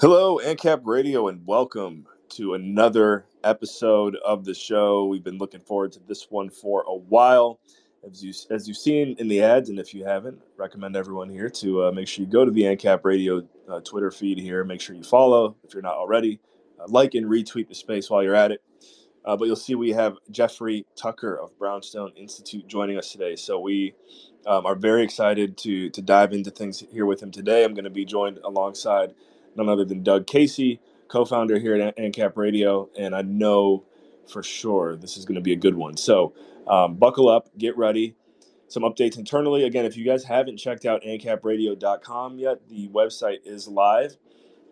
Hello, ANCAP Radio, and welcome to another episode of the show. We've been looking forward to this one for a while. As you've seen in the ads, and if you haven't, recommend everyone here to make sure you go to the ANCAP Radio Twitter feed here. Make sure you follow if you're not already. Like and retweet the space while you're at it. But you'll see we have Jeffrey Tucker of Brownstone Institute joining us today. So we are very excited to dive into things here with him today. I'm going to be joined alongside none other than Doug Casey, co-founder here at ANCAP Radio, and I know for sure this is going to be a good one. So buckle up, get ready. Some updates internally. Again, if you guys haven't checked out ancapradio.com yet, the website is live.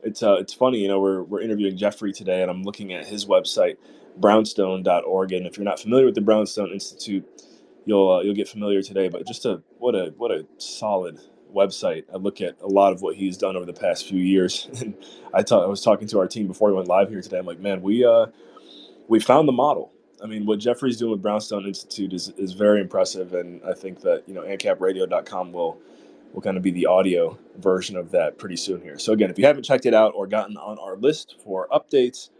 It's funny, we're interviewing Jeffrey today, and I'm looking at his website, brownstone.org. And if you're not familiar with the Brownstone Institute, you'll get familiar today. But just what a solid website. I look at a lot of what he's done over the past few years, and I was talking to our team before we went live here today. I'm like, man, we found the model. I mean, what Jeffrey's doing with Brownstone Institute is very impressive, and I think that ancapradio.com will kind of be the audio version of that pretty soon here. So again, if you haven't checked it out or gotten on our list for updates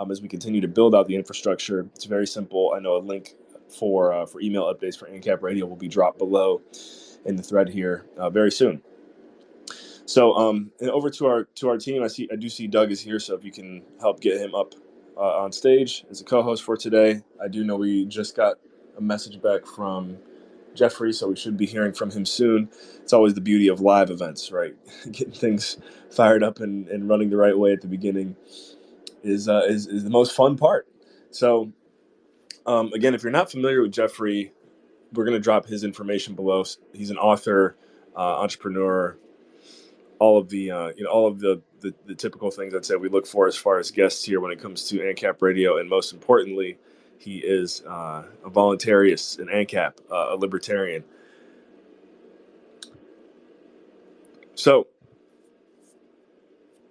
as we continue to build out the infrastructure, it's very simple. I know a link for email updates for ANCAP Radio will be dropped below in the thread here very soon. So and over to our team, I do see Doug is here, so if you can help get him up on stage as a co-host for today. I do know we just got a message back from Jeffrey, so we should be hearing from him soon. It's always the beauty of live events, right? Getting things fired up and running the right way at the beginning is the most fun part. So again, if you're not familiar with Jeffrey, we're going to drop his information below. He's an author, entrepreneur, all of the typical things I'd say we look for as far as guests here when it comes to ANCAP Radio, and most importantly, he is a voluntarist, an ANCAP, a libertarian. So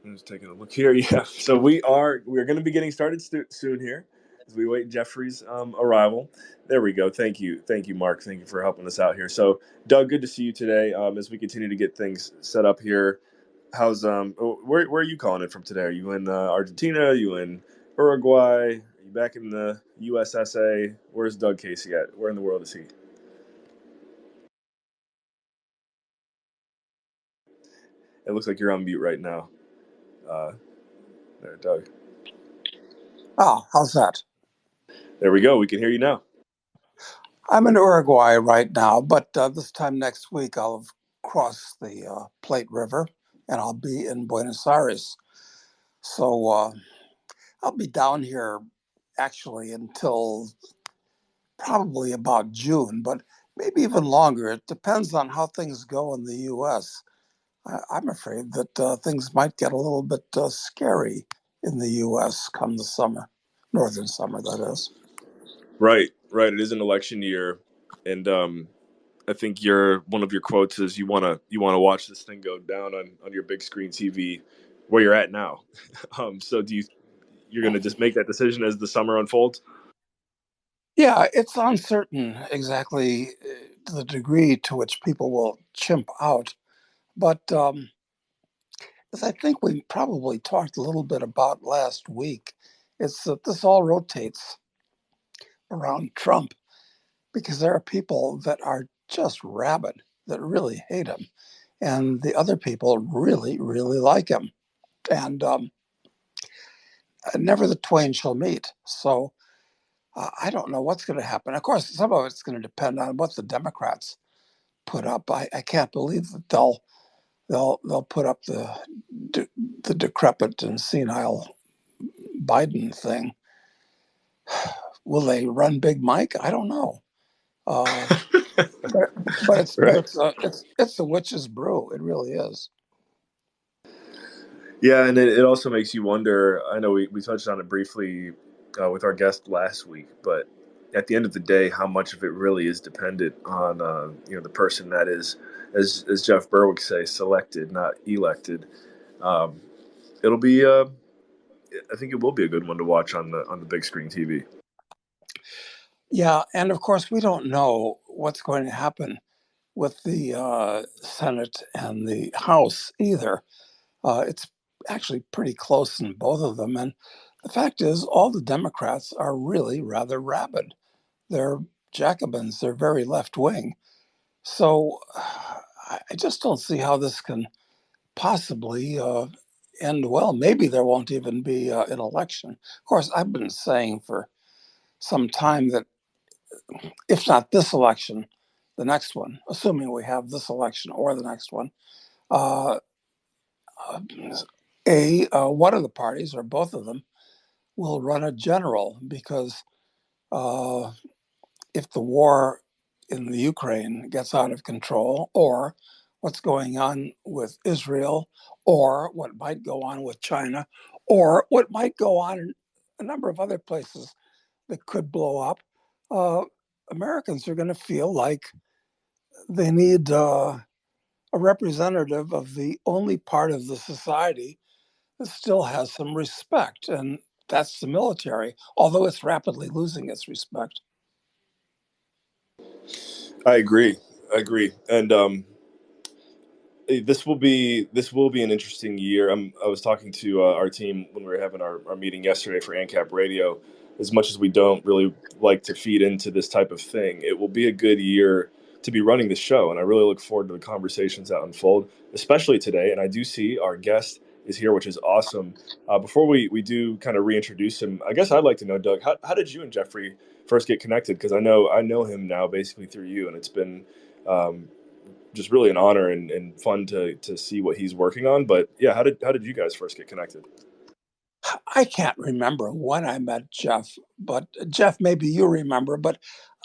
I'm just taking a look here. Yeah, so we're going to be getting started soon here as we wait Jeffrey's arrival. There we go. Thank you, Mark. Thank you for helping us out here. So Doug, good to see you today. As we continue to get things set up here. How's where are you calling it from today? Are you in Argentina? Are you in Uruguay? Are you back in the USSA? Where's Doug Casey at? Where in the world is he? It looks like you're on mute right now. There, Doug. Oh, how's that? There we go. We can hear you now. I'm in Uruguay right now, but this time next week I'll have crossed the Plate River and I'll be in Buenos Aires. So I'll be down here actually until probably about June, but maybe even longer. It depends on how things go in the U.S. I'm afraid that things might get a little bit scary in the U.S. come the summer, northern summer, that is. Right. It is an election year, and I think one of your quotes is you wanna watch this thing go down on your big screen TV where you're at now. So you're gonna just make that decision as the summer unfolds? Yeah, it's uncertain exactly the degree to which people will chimp out. But as I think we probably talked a little bit about last week, it's that this all rotates around Trump because there are people that are just rabid, that really hate him. And the other people really, really like him. And never the twain shall meet. So I don't know what's going to happen. Of course, some of it's going to depend on what the Democrats put up. I can't believe that they'll put up the decrepit and senile Biden thing. Will they run Big Mike? I don't know. But it's Right. it's a witch's brew. It really is. Yeah, and it also makes you wonder. I know we touched on it briefly with our guest last week, but at the end of the day, how much of it really is dependent on the person that is, as Jeff Berwick say, selected, not elected. Um, it'll be I think it will be a good one to watch on the big screen TV. Yeah, and of course we don't know what's going to happen with the Senate and the House either. It's actually pretty close in both of them. And the fact is, all the Democrats are really rather rabid. They're Jacobins, they're very left wing. So I just don't see how this can possibly end well. Maybe there won't even be an election. Of course, I've been saying for some time that if not this election, the next one, assuming we have this election or the next one, uh, one of the parties or both of them will run a general because uh, if the war in the Ukraine gets out of control, or what's going on with Israel, or what might go on with China, or what might go on in a number of other places that could blow up, uh, Americans are going to feel like they need a representative of the only part of the society that still has some respect, and that's the military, although it's rapidly losing its respect. I agree. I agree. And this will be an interesting year. I was talking to our team when we were having our meeting yesterday for ANCAP Radio. As much as we don't really like to feed into this type of thing, it will be a good year to be running the show, and I really look forward to the conversations that unfold, especially today. And I do see our guest is here, which is awesome. Before we do kind of reintroduce him, I guess I'd like to know, Doug, how did you and Jeffrey first get connected? Because I know him now basically through you, and it's been um, just really an honor and fun to see what he's working on. But yeah, how did you guys first get connected? I can't remember when I met Jeff, but Jeff, maybe you remember, but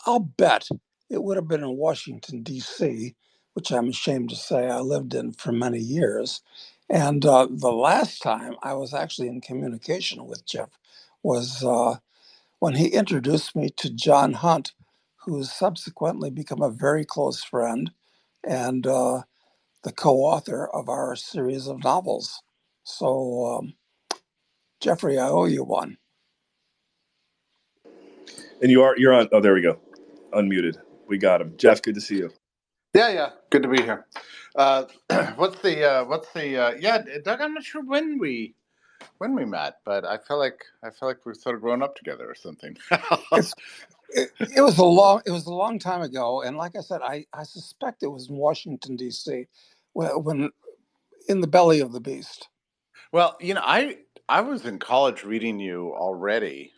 I'll bet it would have been in Washington, D.C., which I'm ashamed to say I lived in for many years. And the last time I was actually in communication with Jeff was when he introduced me to John Hunt, who's subsequently become a very close friend and the co author of our series of novels. So, Jeffrey, I owe you one. And you're on. Oh, there we go. Unmuted. We got him. Yeah, Jeff, good to see you. yeah. Good to be here. Uh, yeah, Doug? I'm not sure when we met, but I feel like we've sort of grown up together or something. It's it was a long time ago, and like I said, I suspect it was in Washington D.C. when in the belly of the beast. Well, I was in college reading you already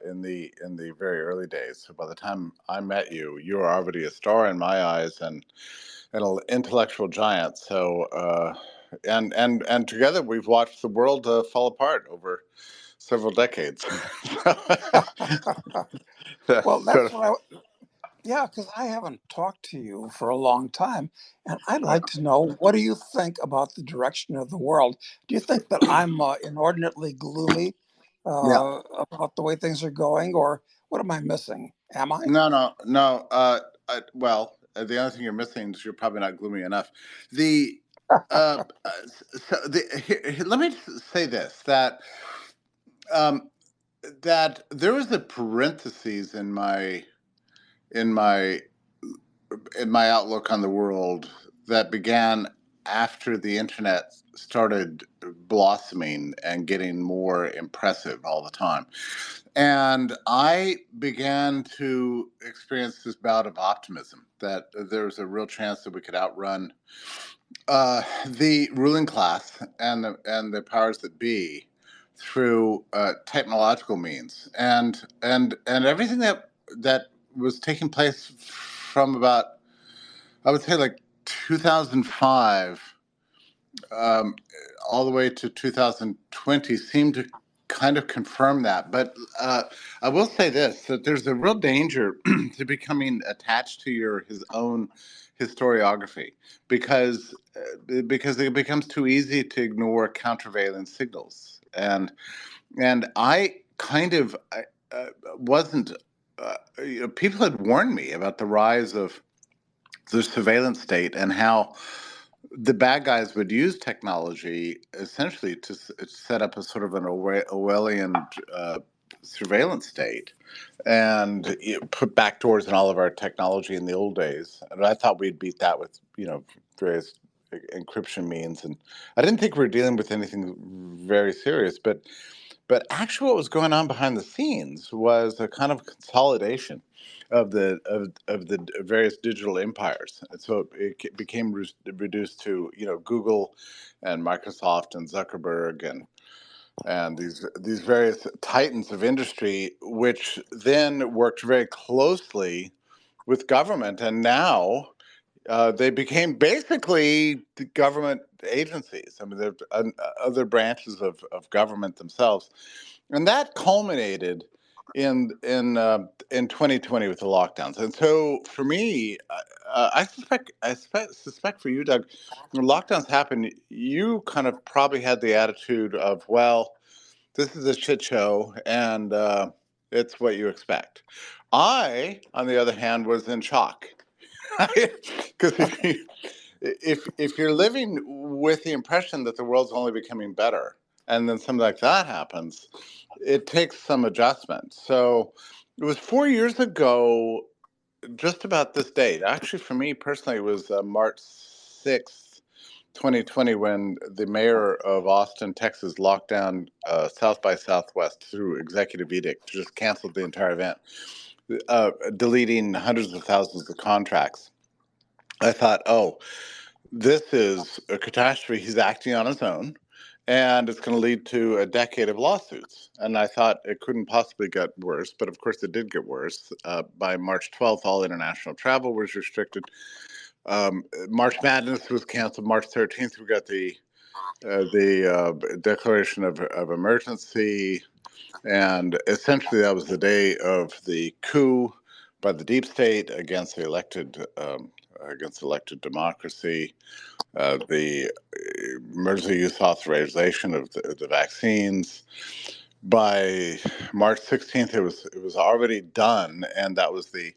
in the very early days. So by the time I met you, you were already a star in my eyes and an intellectual giant. So and together we've watched the world fall apart over several decades. Well, Sort that's of, what yeah, because I haven't talked to you for a long time, and I'd yeah. like to know, what do you think about the direction of the world? Do you think that I'm inordinately gloomy Yeah. about the way things are going, or what am I missing? Am I? No, no, no. Well, the only thing you're missing is you're probably not gloomy enough. The let me just say this um, that there was a parenthesis in my in my outlook on the world that began after the internet started blossoming and getting more impressive all the time. And I began to experience this bout of optimism that there was a real chance that we could outrun the ruling class and the powers that be through technological means, and everything that was taking place from about, I would say, like 2005 um, all the way to 2020 seemed to kind of confirm that. But I will say this: that there's a real danger to becoming attached to your his own historiography, because it becomes too easy to ignore countervailing signals. And I kind of wasn't. People had warned me about the rise of the surveillance state and how the bad guys would use technology essentially to set up a sort of an Orwellian surveillance state and put backdoors in all of our technology in the old days. And I thought we'd beat that with various encryption means, and I didn't think we were dealing with anything very serious, but actually, what was going on behind the scenes was a kind of consolidation of the various digital empires. And so it became reduced to Google and Microsoft and Zuckerberg and these various titans of industry, which then worked very closely with government, and now they became basically the government agencies. I mean, they're other branches of government themselves, and that culminated in 2020 with the lockdowns. And so, for me, I suspect for you, Doug, when lockdowns happened, you kind of probably had the attitude of, well, this is a shit show, and it's what you expect. I, on the other hand, was in shock because if you're living with the impression that the world's only becoming better, and then something like that happens, it takes some adjustment. So it was 4 years ago, just about this date. Actually, for me personally, it was March 6th, 2020, when the mayor of Austin, Texas, locked down South by Southwest through executive edict, just canceled the entire event, deleting hundreds of thousands of contracts. I thought, oh, this is a catastrophe. He's acting on his own, and it's going to lead to a decade of lawsuits. And I thought it couldn't possibly get worse, but of course it did get worse. By March 12th, all international travel was restricted. March Madness was canceled. March 13th, we got the declaration of emergency, and essentially that was the day of the coup by the deep state against elected democracy, the emergency use authorization of the vaccines. By March 16th, it was already done, and that was the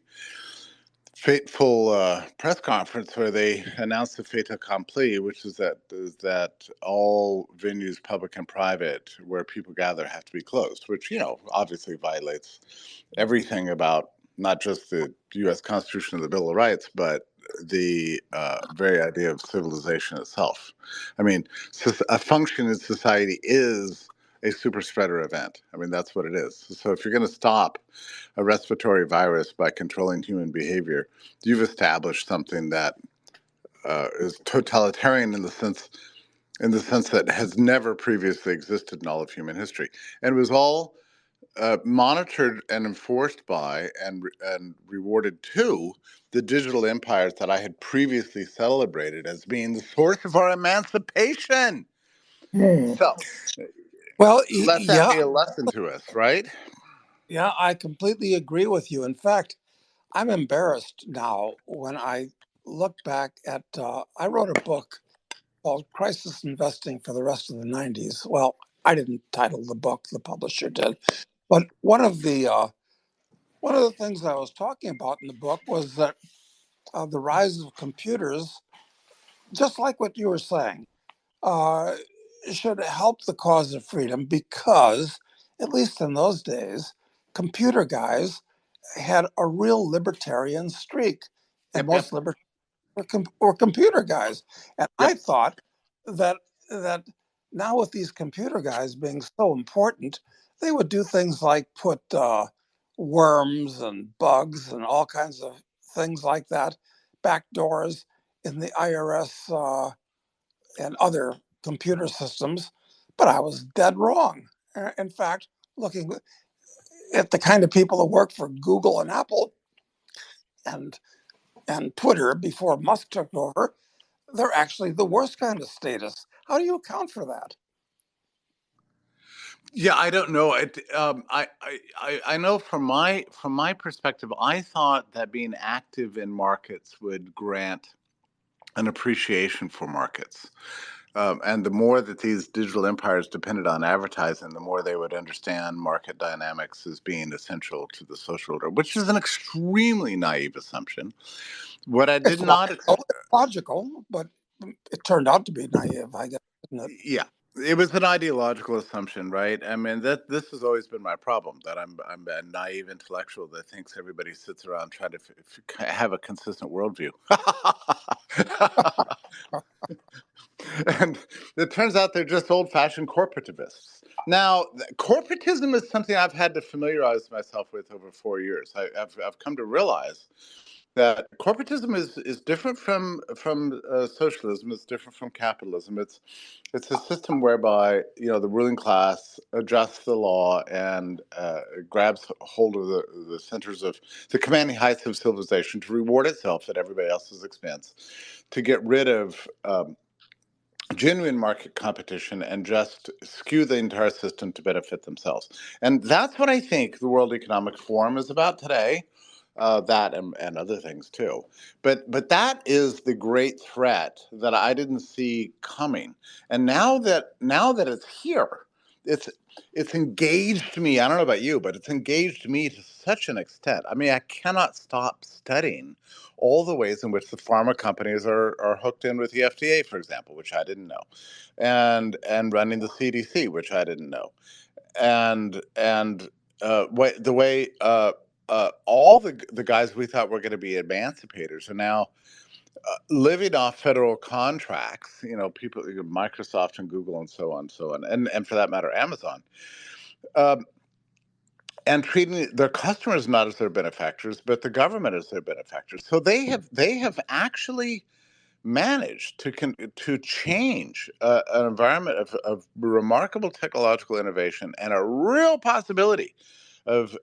fateful press conference where they announced the fait accompli, which is that all venues, public and private, where people gather, have to be closed, which obviously violates everything about not just the U.S. Constitution and the Bill of Rights, but the very idea of civilization itself. I mean, a function in society is a super spreader event. I mean, that's what it is. So if you're going to stop a respiratory virus by controlling human behavior, you've established something that is totalitarian in the sense that has never previously existed in all of human history, and it was all monitored and enforced by and rewarded to the digital empires that I had previously celebrated as being the source of our emancipation. Hmm. So Well, let that yeah, be a lesson to us, right? yeah, I completely agree with you. In fact, I'm embarrassed now when I look back at. I wrote a book called Crisis Investing for the Rest of the 90s. Well, I didn't title the book, the publisher did. But one of the things I was talking about in the book was that the rise of computers, just like what you were saying, uh, should help the cause of freedom because, at least in those days, computer guys had a real libertarian streak, and Yep, yep, most libertarians were computer guys. And I yep, thought that that now with these computer guys being so important, they would do things like put worms and bugs and all kinds of things like that, backdoors in the IRS and other computer systems. But I was dead wrong. In fact, looking at the kind of people that work for Google and Apple and Twitter before Musk took over, they're actually the worst kind of status. How do you account for that? yeah. I don't know. I know from my perspective, I thought that being active in markets would grant an appreciation for markets. And the more that these digital empires depended on advertising, the more they would understand market dynamics as being essential to the social order, which is an extremely naive assumption. What I did It's not, logical, but it turned out to be naive, I guess, isn't it? yeah, it was an ideological assumption, right? I mean, that this has always been my problem, that I'm a naive intellectual that thinks everybody sits around trying to have a consistent worldview. And it turns out they're just old-fashioned corporativists. Now, corporatism is something I've had to familiarize myself with over 4 years. I've come to realize that corporatism is different from socialism. It's different from capitalism. It's a system whereby the ruling class adjusts the law and grabs hold of the centers of the commanding heights of civilization to reward itself at everybody else's expense, to get rid of genuine market competition and just skew the entire system to benefit themselves. And that's what I think the World Economic Forum is about today. That and other things too, but that is the great threat that I didn't see coming, and now that it's here, it's it's engaged me. I don't know about you, but it's engaged me to such an extent. I mean, I cannot stop studying all the ways in which the pharma companies are hooked in with the FDA, for example, which I didn't know, and running the CDC, which I didn't know, and the way all the guys we thought were going to be emancipators are now living off federal contracts. People, Microsoft and Google and so on, and for that matter, Amazon. Um, and treating their customers not as their benefactors, but the government as their benefactors. So they have actually managed to change an environment of remarkable technological innovation and a real possibility of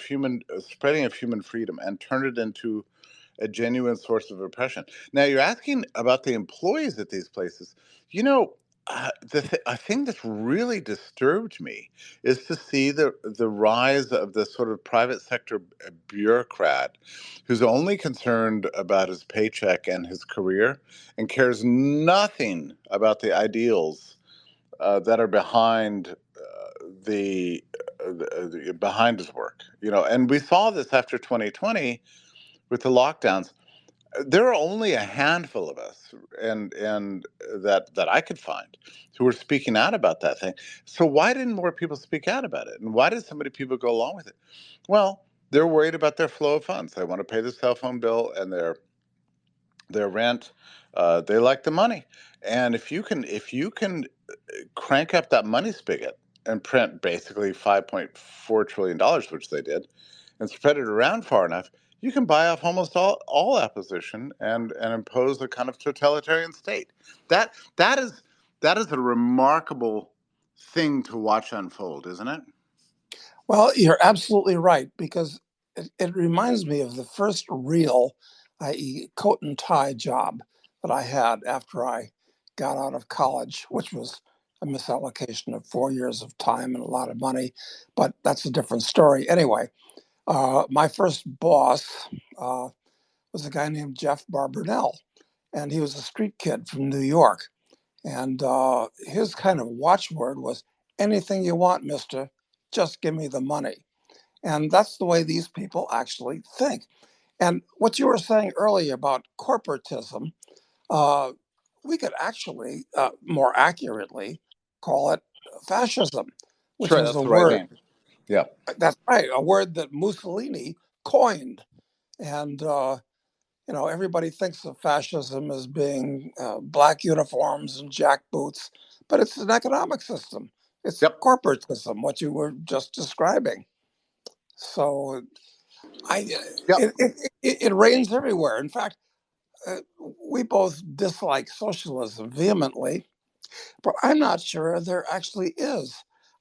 human spreading of human freedom, and turn it into a genuine source of oppression. Now, you're asking about the employees at these places. You know, a thing that's really disturbed me is to see the rise of the sort of private sector bureaucrat who's only concerned about his paycheck and his career and cares nothing about the ideals that are behind his work. And we saw this after 2020 with the lockdowns. There are only a handful of us, and that I could find, who were speaking out about that thing. So why didn't more people speak out about it? And why did so many people go along with it? Well, they're worried about their flow of funds. They want to pay the cell phone bill and their rent. They like the money, and if you can crank up that money spigot and print basically $5.4 trillion, which they did, and spread it around far enough, you can buy off almost all opposition and impose a kind of totalitarian state. That is a remarkable thing to watch unfold, isn't it? Well, you're absolutely right, because it reminds me of the first real, i.e., coat and tie job that I had after I got out of college, which was a misallocation of 4 years of time and a lot of money. But that's a different story. Anyway, my first boss was a guy named Jeff Barbernell, and he was a street kid from New York. And his kind of watchword was, anything you want, mister, just give me the money. And that's the way these people actually think. And what you were saying earlier about corporatism, uh, we could actually more accurately call it fascism, which Sure, was that's a the right word, name. Yeah. that's right, a word that Mussolini coined. And everybody thinks of fascism as being black uniforms and jackboots, but it's an economic system. It's Yep. corporatism, what you were just describing. So I, Yep. it reigns everywhere. In fact, uh, we both dislike socialism vehemently, but I'm not sure there actually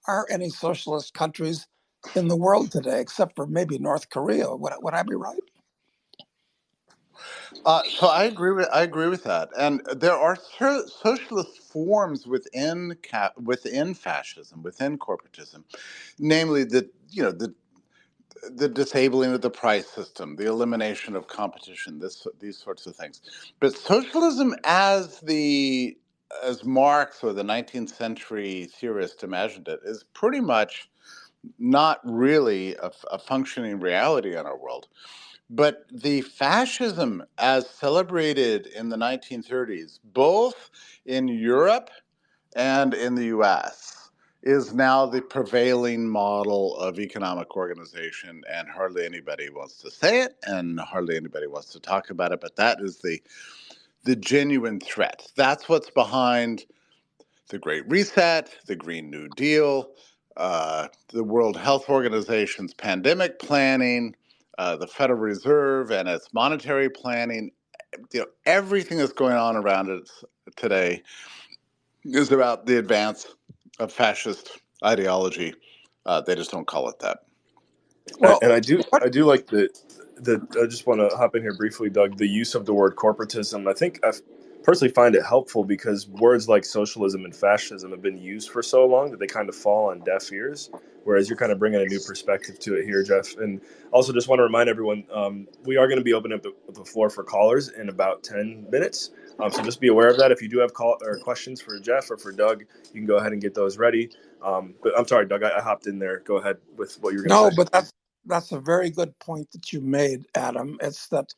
are any socialist countries in the world today, except for maybe North Korea. Would I be right? So I agree with that, and there are socialist forms within fascism, within corporatism, namely the disabling of the price system, the elimination of competition, these sorts of things. But socialism, as Marx or the 19th century theorist imagined it, is pretty much not really a functioning reality in our world. But the fascism, as celebrated in the 1930s, both in Europe and in the US, is now the prevailing model of economic organization, and hardly anybody wants to say it, and hardly anybody wants to talk about it. But that is the genuine threat. That's what's behind the Great Reset, the Green New Deal, the World Health Organization's pandemic planning, the Federal Reserve and its monetary planning. Everything that's going on around us today is about the advance of fascist ideology. They just don't call it that. Well, And I what? do like the I just want to hop in here briefly, Doug. The use of the word corporatism. I think I personally find it helpful because words like socialism and fascism have been used for so long that they kind of fall on deaf ears. Whereas you're kind of bringing a new perspective to it here, Jeff. And also just want to remind everyone, we are going to be opening up the floor for callers in about 10 minutes. So just be aware of that. If you do have call or questions for Jeff or for Doug, you can go ahead and get those ready. But I'm sorry, Doug, I hopped in there. Go ahead with what you were going to No, say. but that's a very good point that you made, Adam. It's that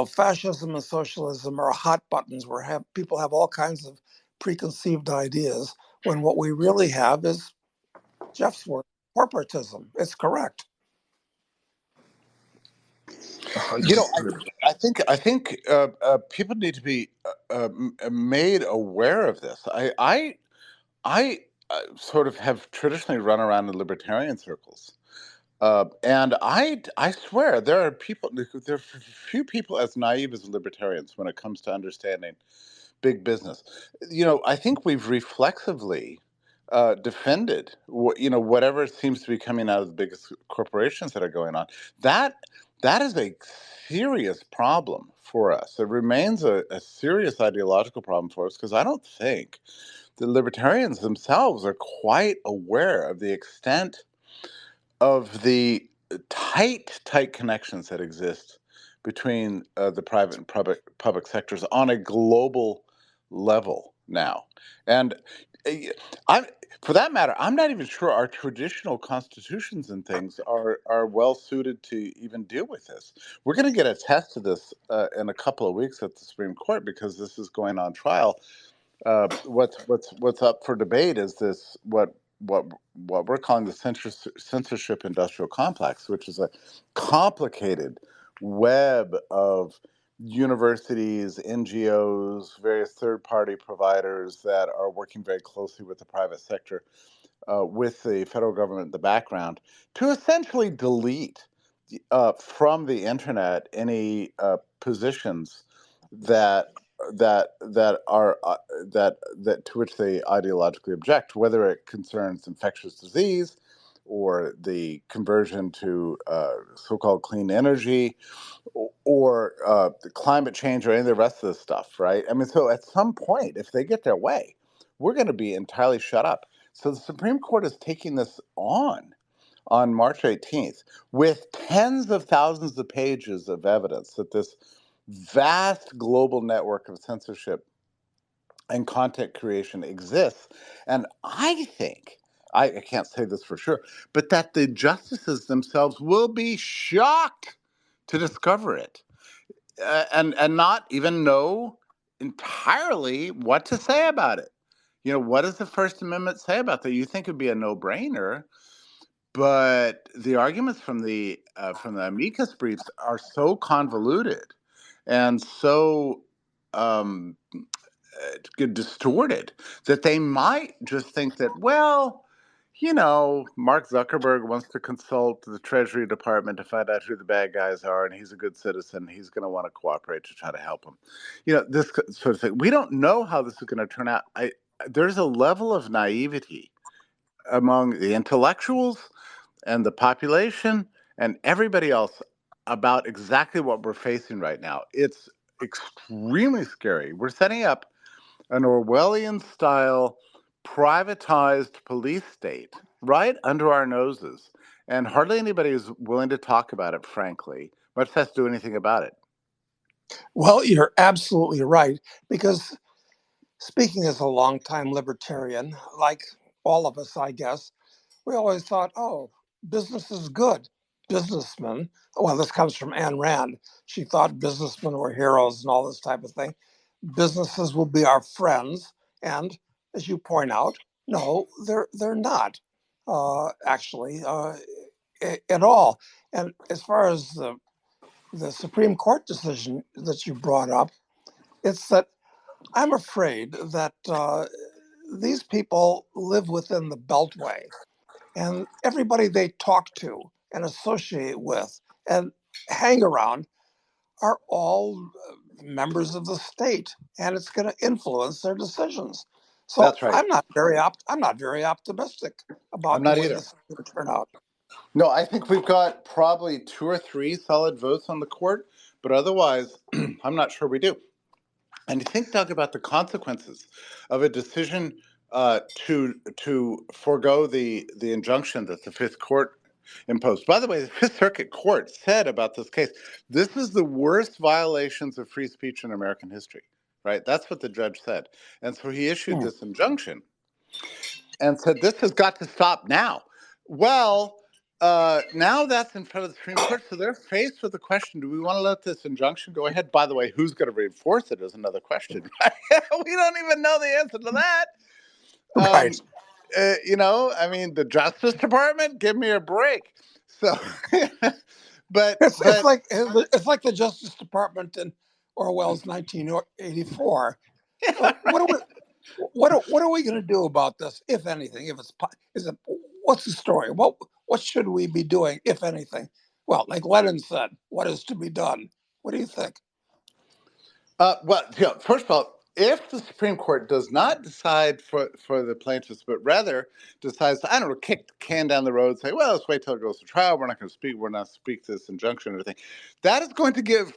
fascism and socialism are hot buttons where people have all kinds of preconceived ideas when what we really have is Jeff's word, corporatism. It's correct. 100%. I think people need to be made aware of this. I sort of have traditionally run around in libertarian circles, and I swear there are people. There are few people as naive as libertarians when it comes to understanding big business. I think we've reflexively defended whatever seems to be coming out of the biggest corporations that are going on. That that is a serious problem for us. It remains a serious ideological problem for us because I don't think the libertarians themselves are quite aware of the extent of the tight connections that exist between the private and public sectors on a global level now. And I'm, for that matter, I'm not even sure our traditional constitutions and things are well suited to even deal with this. We're going to get a test of this in a couple of weeks at the Supreme Court because this is going on trial. What's up for debate is this what what we're calling the censorship industrial complex, which is a complicated web of universities, NGOs, various third-party providers that are working very closely with the private sector, with the federal government in the background, to essentially delete from the internet any positions that that are that to which they ideologically object, whether it concerns infectious disease or the conversion to so-called clean energy or the climate change or any of the rest of the stuff, right? I mean, so at some point, if they get their way, we're going to be entirely shut up. So the Supreme Court is taking this on March 18th with tens of thousands of pages of evidence that this vast global network of censorship and content creation exists. And I think, I can't say this for sure, but that the justices themselves will be shocked to discover it, and not even know entirely what to say about it. What does the First Amendment say about that? You think it'd be a no-brainer, but the arguments from the amicus briefs are so convoluted and so um, distorted that they might just think that, well, Mark Zuckerberg wants to consult the Treasury Department to find out who the bad guys are, and he's a good citizen. He's going to want to cooperate to try to help him. This sort of thing. We don't know how this is going to turn out. There's a level of naivety among the intellectuals and the population and everybody else about exactly what we're facing right now. It's extremely scary. We're setting up an Orwellian style privatized police state right under our noses. And hardly anybody is willing to talk about it, frankly, much less do anything about it. Well, you're absolutely right. Because speaking as a longtime libertarian, like all of us, I guess, we always thought, oh, business is good. Businessmen, well, this comes from Ayn Rand. She thought businessmen were heroes and all this type of thing. Businesses will be our friends. And as you point out, no, they're not actually at all. And as far as the Supreme Court decision that you brought up, It's that I'm afraid that these people live within the Beltway, and everybody they talk to and associate with and hang around are all members of the state, and it's going to influence their decisions. So That's right. I'm not very optimistic I'm about the not way either. this is going to turn out. No, I think we've got probably 2 or 3 solid votes on the court, but otherwise, I'm not sure we do. And you think, Doug, about the consequences of a decision to forego the injunction that the Fifth Court imposed. By the way, the Fifth Circuit Court said about this case, this is the worst violations of free speech in American history. Right? That's what the judge said. And so he issued Hmm. this injunction and said, this has got to stop now. Well, now that's in front of the Supreme Court, so they're faced with the question: do we want to let this injunction go ahead? By the way, who's going to reinforce it is another question. Right? We don't even know the answer to that. Right. I mean, the Justice Department, give me a break. So, but It's but like the Justice Department in Orwell's 1984. What are we what are we going to do about this, if anything? If it's is it what's the story? What should we be doing, if anything? Well, like Lenin said, what is to be done? What do you think? First of all, if the Supreme Court does not decide for the plaintiffs, but rather decides, I don't know, kick the can down the road, say, well, let's wait till it goes to trial. We're not speak this injunction or anything. That is going to give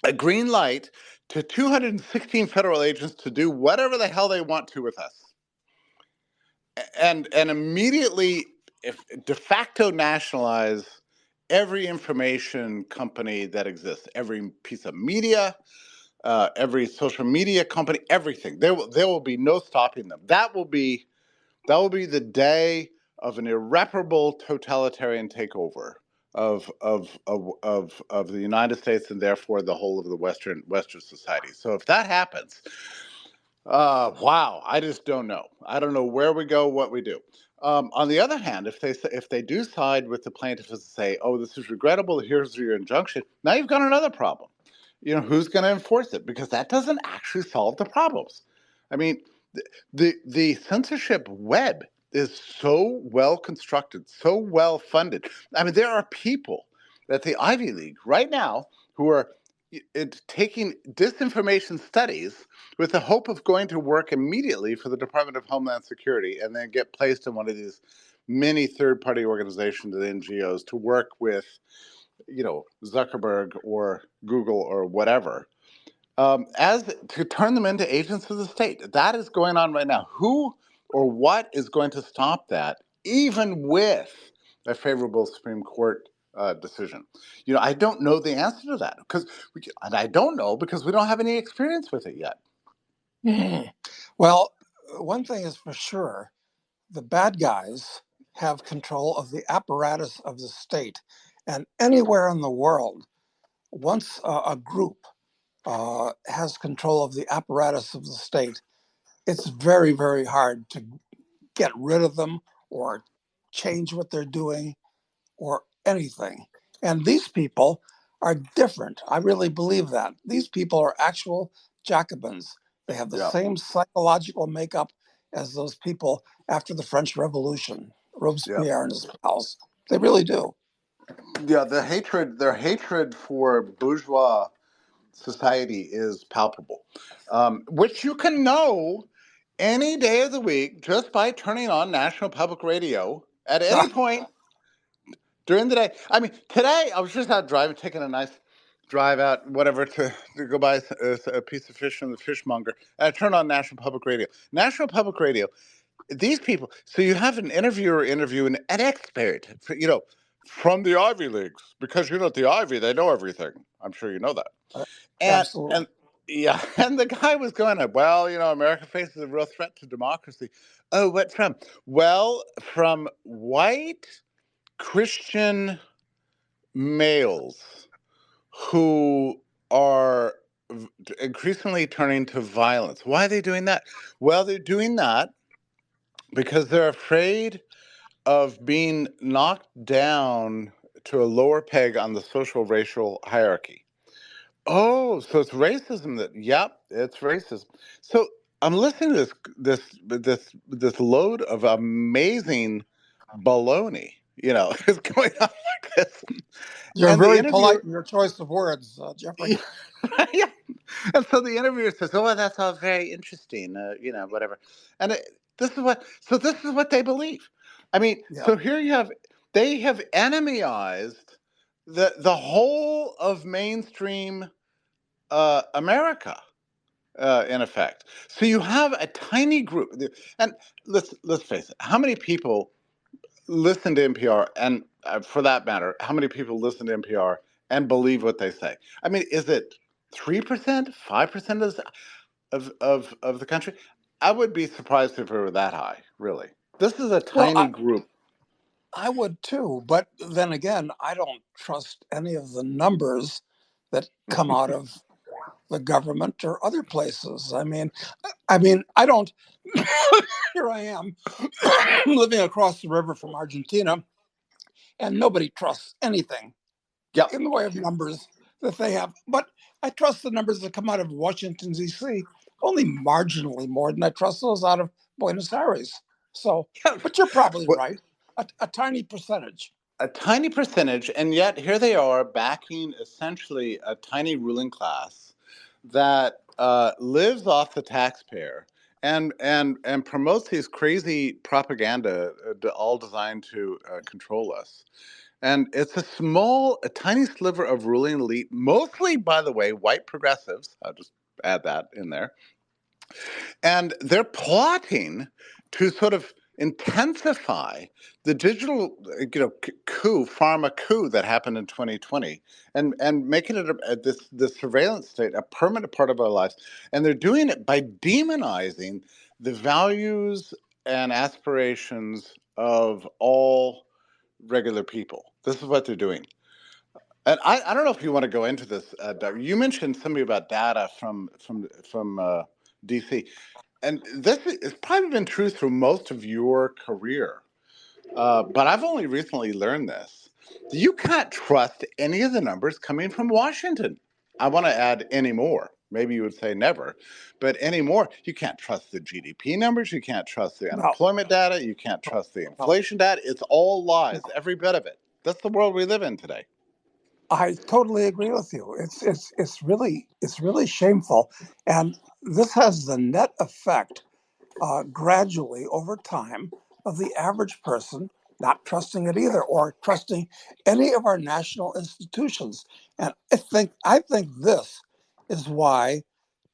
a green light to 216 federal agents to do whatever the hell they want to with us, and immediately, if de facto nationalize every information company that exists, every piece of media, every social media company, everything. There will be no stopping them. That will be the day of an irreparable totalitarian takeover of the United States and therefore the whole of the Western society. So if that happens, wow, I just don't know. I don't know where we go, what we do. On the other hand, if they do side with the plaintiffs and say, "Oh, this is regrettable. Here's your injunction," now you've got another problem. Who's going to enforce it? Because that doesn't actually solve the problems. I mean, the censorship web is so well constructed, so well funded. I mean, there are people at the Ivy League right now who are taking disinformation studies with the hope of going to work immediately for the Department of Homeland Security and then get placed in one of these many third-party organizations and NGOs to work with, Zuckerberg or Google or whatever, as to turn them into agents of the state. That is going on right now. Who or what is going to stop that, even with a favorable Supreme Court decision? I don't know the answer to that and I don't know because we don't have any experience with it yet. Well, one thing is for sure, the bad guys have control of the apparatus of the state. And anywhere in the world, once a group has control of the apparatus of the state, it's very, very hard to get rid of them or change what they're doing or anything. And these people are different. I really believe that. These people are actual Jacobins. They have the Yeah, same psychological makeup as those people after the French Revolution, yeah, Robespierre and his pals. They really do. yeah. Their hatred for bourgeois society is palpable, which you can know any day of the week just by turning on National Public Radio at any point during the day. I mean, today I was just out driving, taking a nice drive out, whatever, to go buy a piece of fish from the fishmonger. And I turned on National Public Radio. National Public Radio, these people, so you have an interviewer interviewing an expert, from the Ivy Leagues, because at the Ivy, they know everything. I'm sure you know that. And Absolutely. and yeah, and the guy was going, well, America faces a real threat to democracy. Oh, what from? Well, from white Christian males who are increasingly turning to violence. Why are they doing that? Well, they're doing that because they're afraid of being knocked down to a lower peg on the social racial hierarchy. Oh, so it's racism that, yep, it's racism. So I'm listening to this load of amazing baloney, is going on like this. You're And the very polite interviewer, in your choice of words, Jeffrey. yeah. And so the interviewer says, "Oh, well, that's all very interesting, whatever." And this is what they believe. I mean, Yeah. so here they have enemyized the whole of mainstream America, in effect. So you have a tiny group, and let's face it. How many people listen to NPR, and for that matter, how many people listen to NPR and believe what they say? I mean, is it 3%, 5% of the country? I would be surprised if it were that high. Really, this is a Well, tiny group. I would too, but then again, I don't trust any of the numbers that come out of the government or other places. I mean, I don't. Here I am, living across the river from Argentina, and nobody trusts anything Yep. in the way of numbers that they have. But I trust the numbers that come out of Washington, D.C., only marginally more than I trust those out of Buenos Aires. So, but you're probably What right. A tiny percentage. a tiny percentage, and yet here they are backing essentially a tiny ruling class that lives off the taxpayer and promotes these crazy propaganda, all designed to control us. And it's a tiny sliver of ruling elite, mostly, by the way, white progressives. I'll just add that in there, and they're plotting to sort of intensify the digital pharma coup that happened in 2020, and making it this surveillance state a permanent part of our lives. And they're doing it by demonizing the values and aspirations of all regular people. This is what they're doing. And I don't know if you want to go into this, Doug. You mentioned something about data from DC, and this has probably been true through most of your career. But I've only recently learned this. You can't trust any of the numbers coming from Washington. I want to add any more. Maybe you would say never, but anymore. You can't trust the GDP numbers. You can't trust the No, unemployment data. You can't trust the no, inflation data. It's all lies, no. every bit of it. That's the world we live in today. I totally agree with you. It's really shameful, and this has the net effect gradually over time of the average person not trusting it either or trusting any of our national institutions. And I think this is why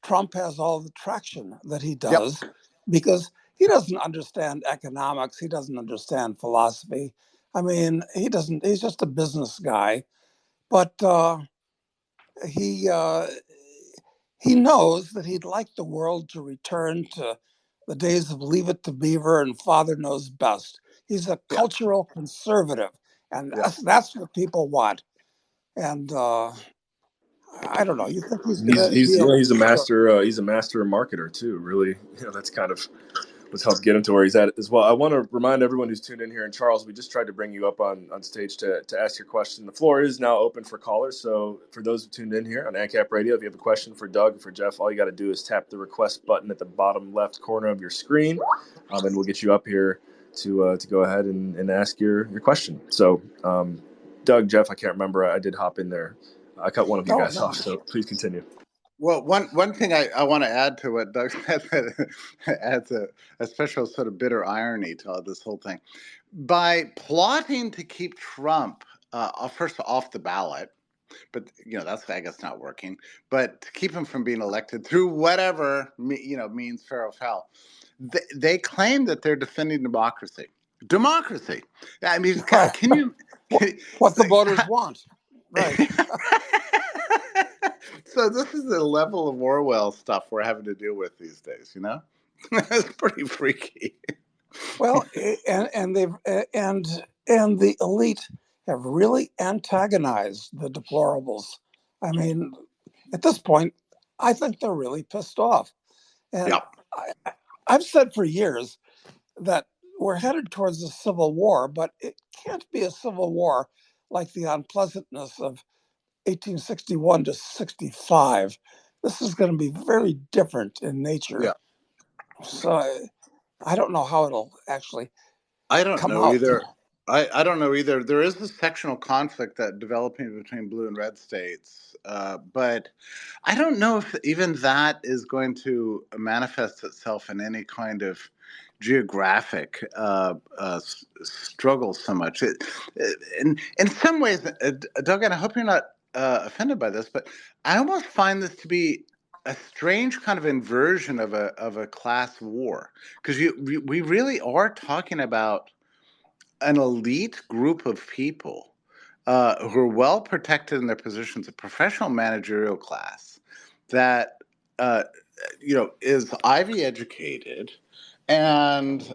Trump has all the traction that he Yep. does, because he doesn't understand economics, he doesn't understand philosophy. I mean, he's just a business guy, but he uh, he knows that he'd like the world to return to the days of Leave It to Beaver and Father Knows Best. He's a Yeah. cultural conservative, and Yeah. that's what people want. And I don't know. You think he's going to He's be able he's a to? master he's a master marketer too. Really, that's kind of what's helped get him to where he's at as well. I want to remind everyone who's tuned in here, and Charles, we just tried to bring you up on stage to ask your question. The floor is now open for callers. So for those who tuned in here on ANCAP Radio, if you have a question for Doug or for Jeff, all you got to do is tap the request button at the bottom left corner of your screen, and we'll get you up here to go ahead and ask your question. So Doug, Jeff, I can't remember. I did hop in there. I cut one of you Oh guys no. off, so please continue. Well, one thing I want to add to what Doug said that adds a special sort of bitter irony to this whole thing. By plotting to keep Trump first off the ballot, but that's, I guess, not working. But to keep him from being elected through whatever means fair or foul, they claim that they're defending democracy. Democracy. I mean, Right. can you? Can, What the voters want. Right. so this is the level of Orwell stuff we're having to deal with these days. It's pretty freaky. Well, and the elite have really antagonized the deplorables. I mean, at this point, I think they're really pissed off. And Yep. I've said for years that we're headed towards a civil war, but it can't be a civil war like the unpleasantness of 1861 to 65. This is going to be very different in nature. Yeah. So I don't know how it'll actually I don't come know out. either. I don't know either. There is this sectional conflict that developing between blue and red states, but I don't know if even that is going to manifest itself in any kind of geographic struggle so much. In some ways, Doug, and I hope you're not offended by this, but I almost find this to be a strange kind of inversion of a class war, because we really are talking about an elite group of people who are well protected in their positions, a professional managerial class that uh, is Ivy educated and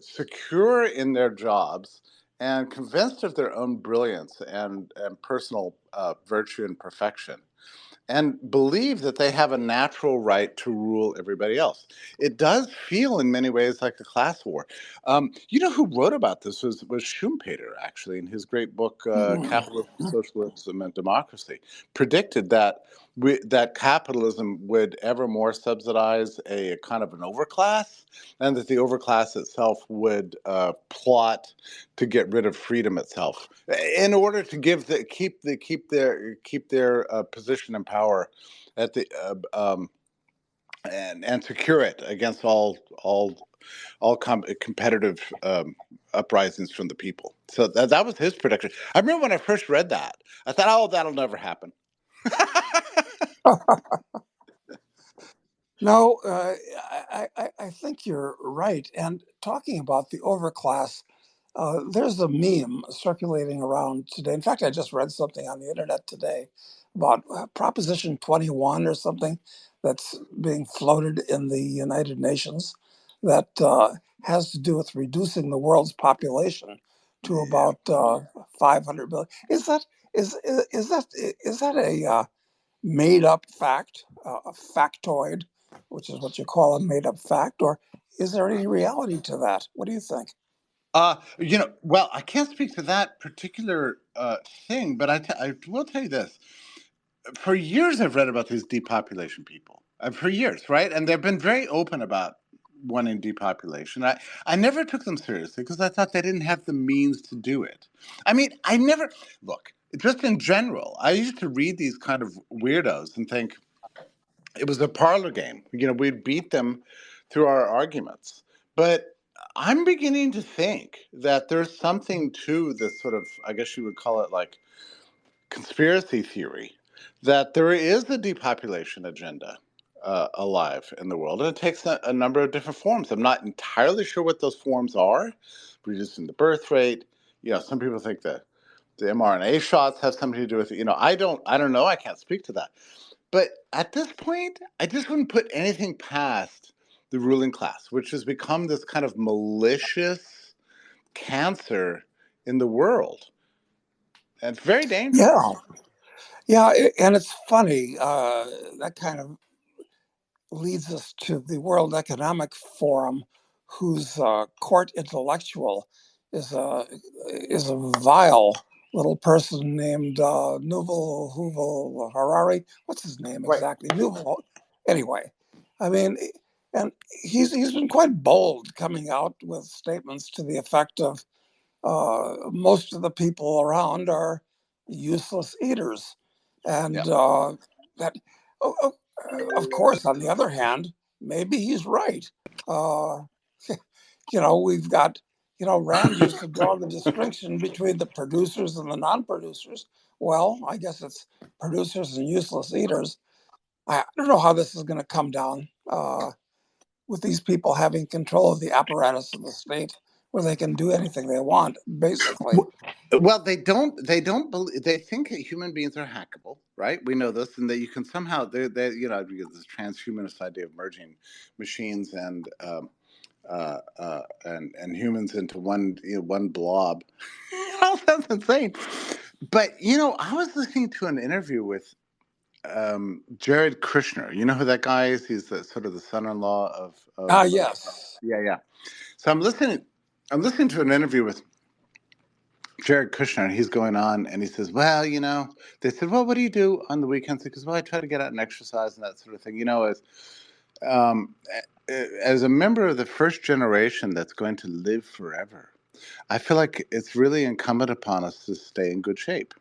secure in their jobs and convinced of their own brilliance and personal virtue and perfection, and believe that they have a natural right to rule everybody else. It does feel in many ways like a class war. You know who wrote about this was Schumpeter, actually, in his great book, Capitalism, Socialism, and Democracy, predicted that that capitalism would ever more subsidize a kind of an overclass, and that the overclass itself would plot to get rid of freedom itself in order to keep their position and power at the and secure it against all competitive uprisings from the people. So that was his prediction. I remember when I first read that, I thought, oh, that'll never happen. No, I think you're right. And talking about the overclass, there's a meme circulating around today. In fact, I just read something on the internet today about Proposition 21 or something that's being floated in the United Nations that has to do with reducing the world's population to Yeah. about 500 billion. Is that a made up fact, a factoid, which is what you call a made up fact, or is there any reality to that? What do you think? Well, I can't speak to that particular thing, but I will tell you this. For years, I've read about these depopulation people. For years, right? And they've been very open about wanting depopulation. I never took them seriously because I thought they didn't have the means to do it. I mean, I never, look, just in general, I used to read these kind of weirdos and think it was a parlor game. We'd beat them through our arguments. But I'm beginning to think that there's something to this sort of, I guess you would call it like conspiracy theory, that there is a depopulation agenda alive in the world, and it takes a number of different forms. I'm not entirely sure what those forms are. Reducing the birth rate. Some people think that the mRNA shots have something to do with it. I don't know. I can't speak to that. But at this point, I just wouldn't put anything past the ruling class, which has become this kind of malicious cancer in the world, and it's very Yeah, dangerous. yeah, and it's funny. That kind of leads us to the World Economic Forum, whose court intellectual is a vile little person named Yuval Huval Harari. What's his name Right. exactly? Yuval. Anyway, I mean, and he's been quite bold coming out with statements to the effect of most of the people around are useless eaters, Yeah. and that. Oh, oh, of course, on the other hand, maybe he's right. Uh, we've got, Rand used to draw the distinction between the producers and the non-producers. Well, I guess it's producers and useless eaters. I don't know how this is going to come down with these people having control of the apparatus of the state, where they can do anything they want, basically. Well, they don't believe, they think that human beings are hackable, right? We know this, and that you can somehow this transhumanist idea of merging machines and humans into one blob. All sounds insane. But I was listening to an interview with Jared Kushner. You know who that guy is? He's the sort of the son-in-law of Yes. yeah, yeah. So I'm listening to an interview with Jared Kushner, and he's going on, and he says, "Well, they said, well, what do you do on the weekends?" He goes, "Well, I try to get out and exercise and that sort of thing." Um, as a member of the first generation that's going to live forever, I feel like it's really incumbent upon us to stay in good shape.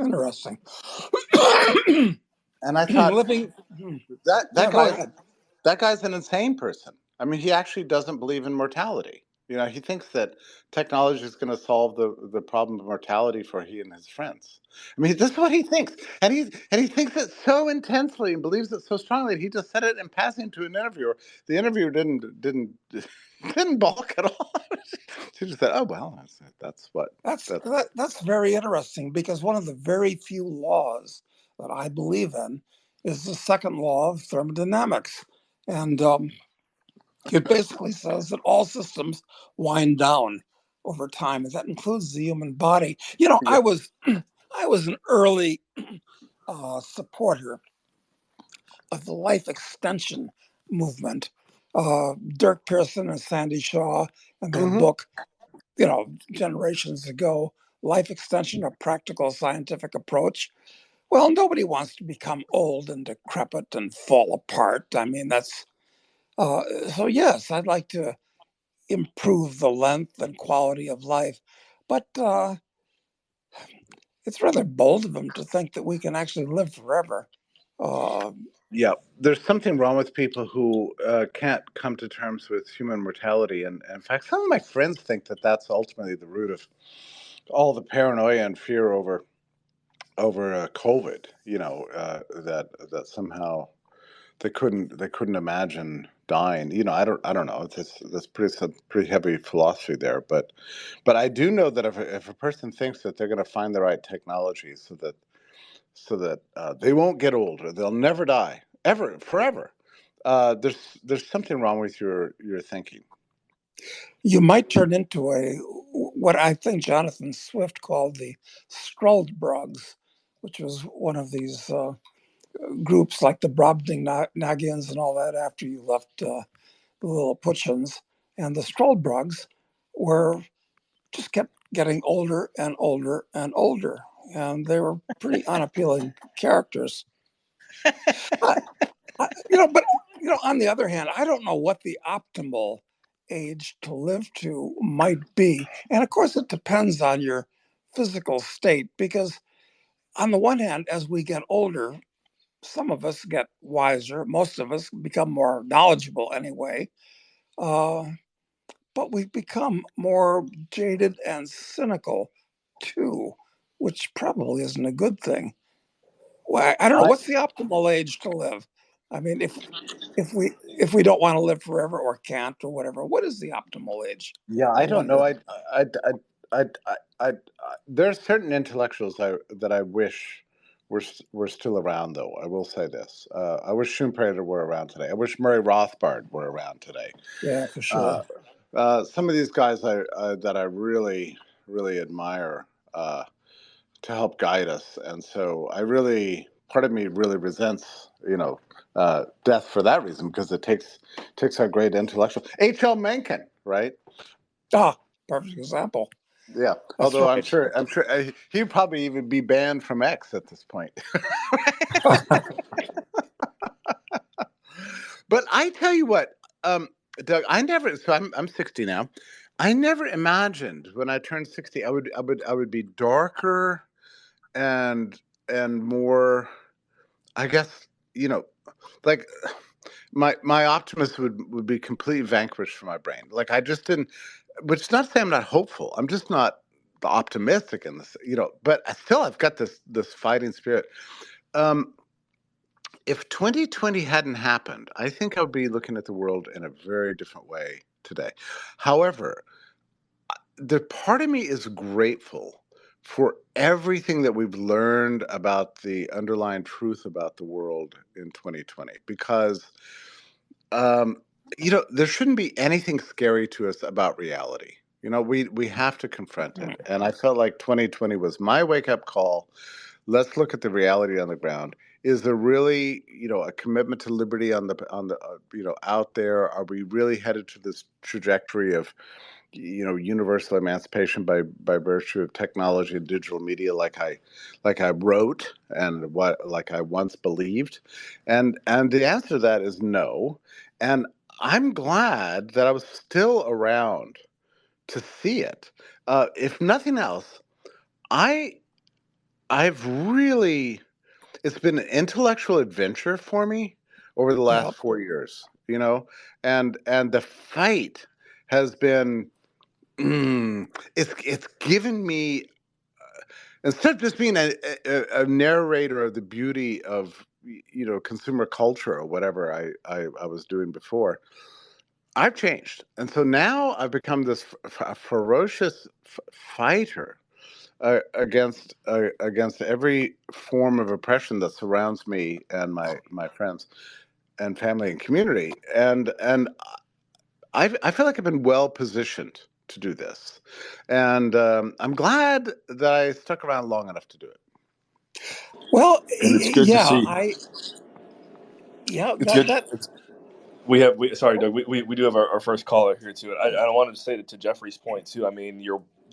Interesting. And I thought Living. that Yeah, that go guy's ahead. that guy's an insane person. I mean, he actually doesn't believe in mortality. He thinks that technology is going to solve the problem of mortality for he and his friends. I mean, this is what he thinks, and he thinks it so intensely and believes it so strongly that he just said it in passing to an interviewer. The interviewer didn't balk at all. She just said, "Oh well, that's what that's." That's very interesting because one of the very few laws that I believe in is the second law of thermodynamics, and it basically says that all systems wind down over time, and that includes the human body. Yeah. I was an early supporter of the life extension movement. Dirk Pearson and Sandy Shaw and that Hmm. book, generations ago, Life Extension, a Practical Scientific Approach. Well, nobody wants to become old and decrepit and fall apart. I mean, that's so. Yes, I'd like to improve the length and quality of life, but it's rather bold of them to think that we can actually live forever. Uh, Yeah, there's something wrong with people who can't come to terms with human mortality, and in fact, some of my friends think that that's ultimately the root of all the paranoia and fear over COVID. That somehow they couldn't imagine dying. I don't know. That's pretty heavy philosophy there, but I do know that if a person thinks that they're going to find the right technology so that they won't get older, they'll never die ever forever. There's something wrong with your thinking. you might turn into what I think Jonathan Swift called the Struldbrugs, which was one of these groups like the Brobdingnagians and all that after you left the Lilliputians. And the Struldbrugs were just kept getting older and older and older. And they were pretty unappealing characters. Uh, but on the other hand, I don't know what the optimal age to live to might be, and of course, it depends on your physical state. Because on the one hand, as we get older, some of us get wiser, most of us become more knowledgeable anyway. Uh, but we've become more jaded and cynical too, which probably isn't a good thing. Well, I don't know I what's the optimal age to live. I mean, if we don't want to live forever or can't or whatever, what is the optimal age? Yeah, I I don't know. wonder. I there's certain intellectuals that I wish were still around, though. I will say this. I wish Schumpeter were around today. I wish Murray Rothbard were around today. Yeah, for sure. Uh, some of these guys that I really really admire to help guide us, and so part of me really resents death for that reason, because it takes our great intellectual H.L. Mencken, right? Ah, perfect example. Yeah, That's although right. I'm sure he'd probably even be banned from X at this point. But I tell you what, Doug, I never. So I'm 60 now. I never imagined when I turned 60, I would be darker and more. I guess you know, like my optimism would be completely vanquished from my brain. Like I just didn't. Which is not to say I'm not hopeful. I'm just not optimistic in this. But I've got this fighting spirit. Um, if 2020 hadn't happened, I think I would be looking at the world in a very different way today. However, the part of me is grateful for everything that we've learned about the underlying truth about the world in 2020, because um, there shouldn't be anything scary to us about reality. We have to confront it, and I felt like 2020 was my wake up call. let's look at the reality on the ground. Is there really, a commitment to liberty out there? Are we really headed to this trajectory of, universal emancipation by virtue of technology and digital media, like I wrote and like I once believed? And the answer to that is no. And I'm glad that I was still around to see it. If nothing else, I I've really it's been an intellectual adventure for me over the last Yep. 4 years, and the fight has been it's given me, instead of just being a narrator of the beauty of consumer culture or whatever I was doing before. I've changed, and so now I've become this ferocious fighter against every form of oppression that surrounds me and my friends and family and community, and I feel like I've been well positioned to do this, and I'm glad that I stuck around long enough to do it. Well, And it's good to yeah, see. It's good. that Sorry, Doug. We do have our first caller here too. I wanted to say to Jeffrey's point too. I mean,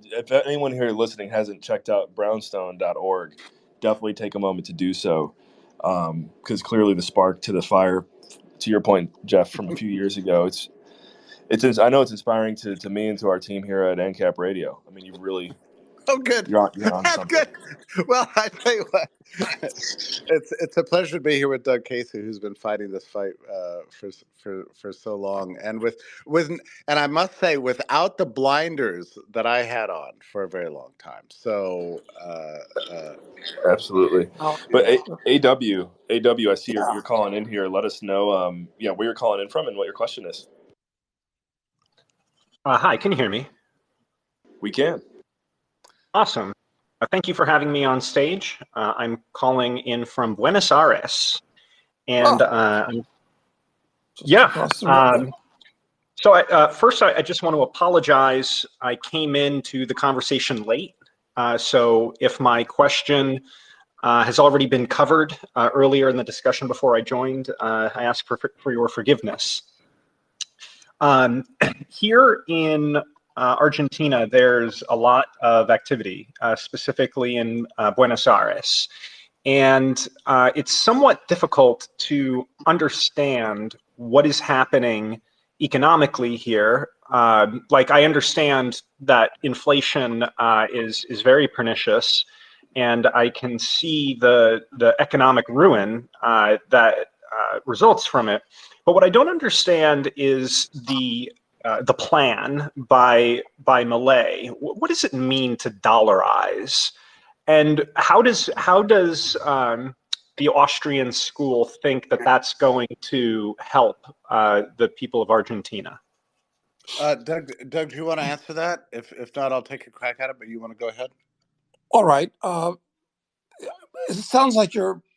if anyone here listening hasn't checked out brownstone.org, definitely take a moment to do so, because clearly the spark to the fire, to your point, Jeff, from a few years ago, I know it's inspiring to me and to our team here at NCAP Radio. I mean, Oh, good. you're on That's something. good. Well, I tell you what, it's a pleasure to be here with Doug Casey, who's been fighting this fight for so long, and and I must say, without the blinders that I had on for a very long time. So, Absolutely. oh, But AW, I see yeah. you're calling in here. Let us know, where you're calling in from and what your question is. Hi, can you hear me? We can. Awesome. Thank you for having me on stage. I'm calling in from Buenos Aires, and Just yeah. across the river. So first, I just want to apologize. I came into the conversation late, so if my question has already been covered earlier in the discussion before I joined, I ask for your forgiveness. Here in Argentina, there's a lot of activity, specifically in Buenos Aires. And it's somewhat difficult to understand what is happening economically here. Like, I understand that inflation is very pernicious, and I can see the economic ruin that results from it. But what I don't understand is the plan by Milei. What does it mean to dollarize, and how does the Austrian school think that that's going to help the people of Argentina? Doug, do you want to answer that? If not, I'll take a crack at it. But you want to go ahead? All right. It sounds like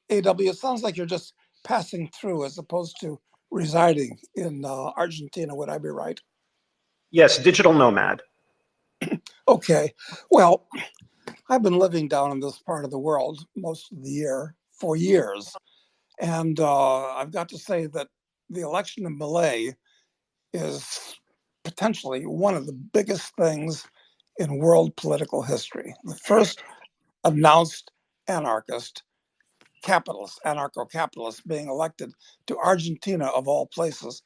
It sounds like you're just passing through as opposed to residing in Argentina. Would I be right? Yes, digital nomad. Okay. Well, I've been living down in this part of the world most of the year for years, and I've got to say that the election of Milei is potentially one of the biggest things in world political history. The first announced anarchist, anarcho-capitalist being elected to Argentina of all places.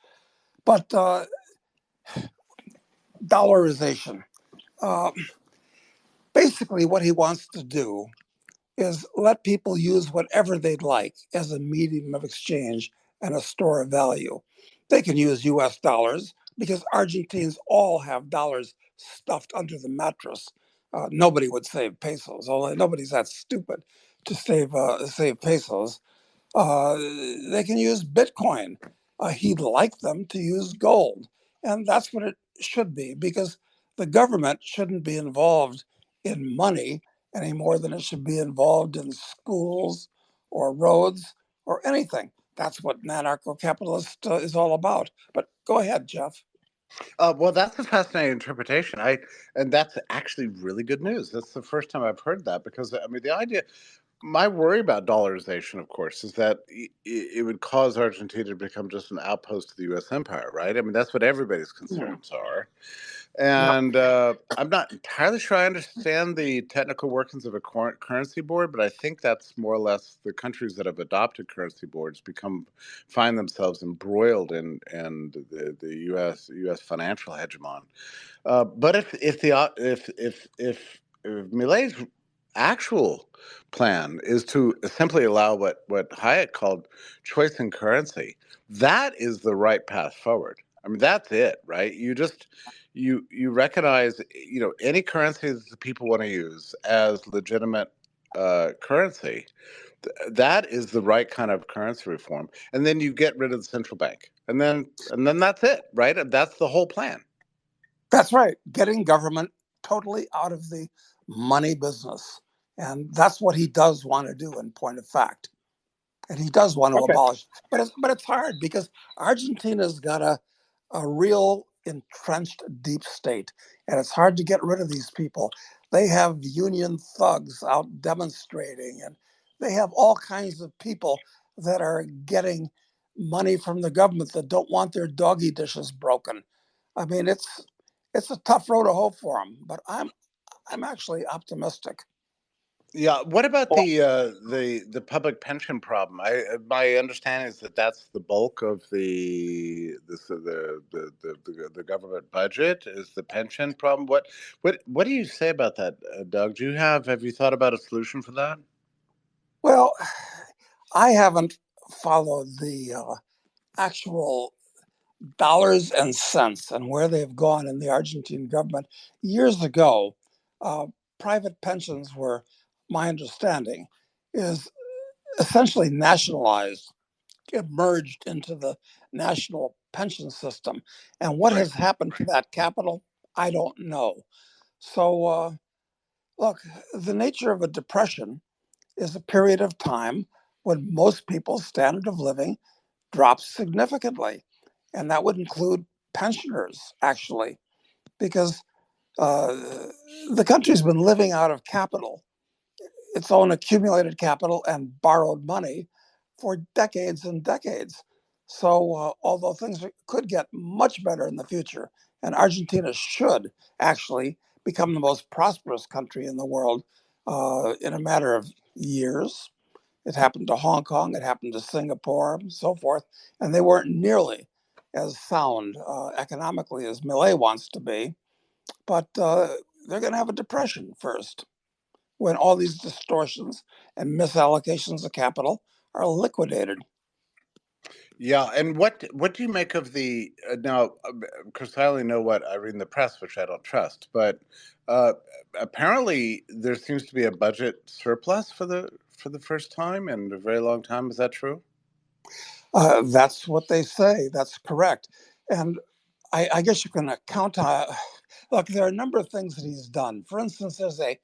But dollarization, uh, basically what he wants to do is let people use whatever they'd like as a medium of exchange and a store of value. They can use US dollars because Argentines all have dollars stuffed under the mattress. Nobody would save pesos, although nobody's that stupid to save pesos. Uh, they can use Bitcoin. He'd like them to use gold. And that's what it should be, because the government shouldn't be involved in money any more than it should be involved in schools or roads or anything. That's what an anarcho-capitalist is all about. But go ahead, Jeff. Well, that's a fascinating interpretation. And that's actually really good news. That's the first time I've heard that, because I mean, the idea my worry about dollarization, of course, is that it would cause Argentina to become just an outpost of the U.S. empire, right? I mean, that's what everybody's concerns are. Yep. And I'm not entirely sure I understand the technical workings of a currency board, but I think that's more or less the countries that have adopted currency boards find themselves embroiled in the U.S. financial hegemon. But if Milei's actual plan is to simply allow what Hayek called choice in currency, that is the right path forward. I mean, that's it, right? You recognize, any currency that the people want to use as legitimate currency. That is the right kind of currency reform, and then you get rid of the central bank, and then that's it, right? That's the whole plan. That's right. Getting government totally out of the money business. And that's what he does want to do in point of fact. And he does want to Okay. abolish. But it's hard because Argentina's got a real entrenched deep state. And it's hard to get rid of these people. They have union thugs out demonstrating, and they have all kinds of people that are getting money from the government that don't want their doggy dishes broken. I mean, it's a tough road to hoe for them, but I'm actually optimistic. Yeah. What about Well, the public pension problem? My understanding is that that's the bulk of the government budget is the pension problem. What do you say about that, Doug? Have you thought about a solution for that? Well, I haven't followed the actual dollars and cents and where they've gone in the Argentine government. Years ago, uh, private pensions were, my understanding, is essentially nationalized. It merged into the national pension system. And what Right. has happened to that capital, I don't know. So, look, the nature of a depression is a period of time when most people's standard of living drops significantly. And that would include pensioners, actually, because uh, the country's been living out of capital, its own accumulated capital and borrowed money for decades and decades. So, although things could get much better in the future, and Argentina should actually become the most prosperous country in the world in a matter of years. It happened to Hong Kong, it happened to Singapore, and so forth, and they weren't nearly as sound economically as Millet wants to be. But they're going to have a depression first when all these distortions and misallocations of capital are liquidated. Yeah, and what do you make of the now? Because I only know what I read in the press, which I don't trust. But uh, apparently, there seems to be a budget surplus for the first time in a very long time. Is that true? That's what they say. That's correct. And I guess you can account on. Look, there are a number of things that he's done. For instance, there's a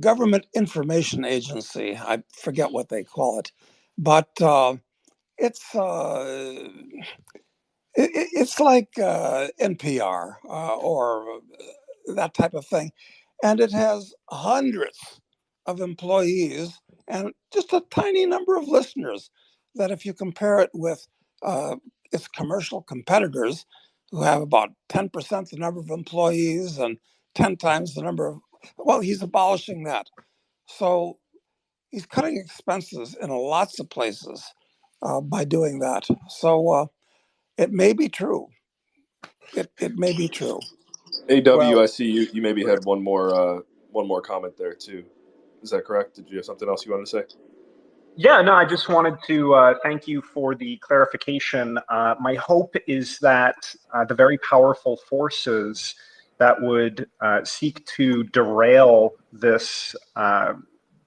government information agency. I forget what they call it, but it's it's like NPR or that type of thing, and it has hundreds of employees and just a tiny number of listeners. That, if you compare it with its commercial competitors, who have about 10% the number of employees and 10 times the number of, well, he's abolishing that. So he's cutting expenses in lots of places by doing that. So it may be true. It may be true. AW, Well, I see you maybe had one more comment there too. Is that correct? Did you have something else you wanted to say? yeah, no, I just wanted to thank you for the clarification. My hope is that the very powerful forces that would seek to derail this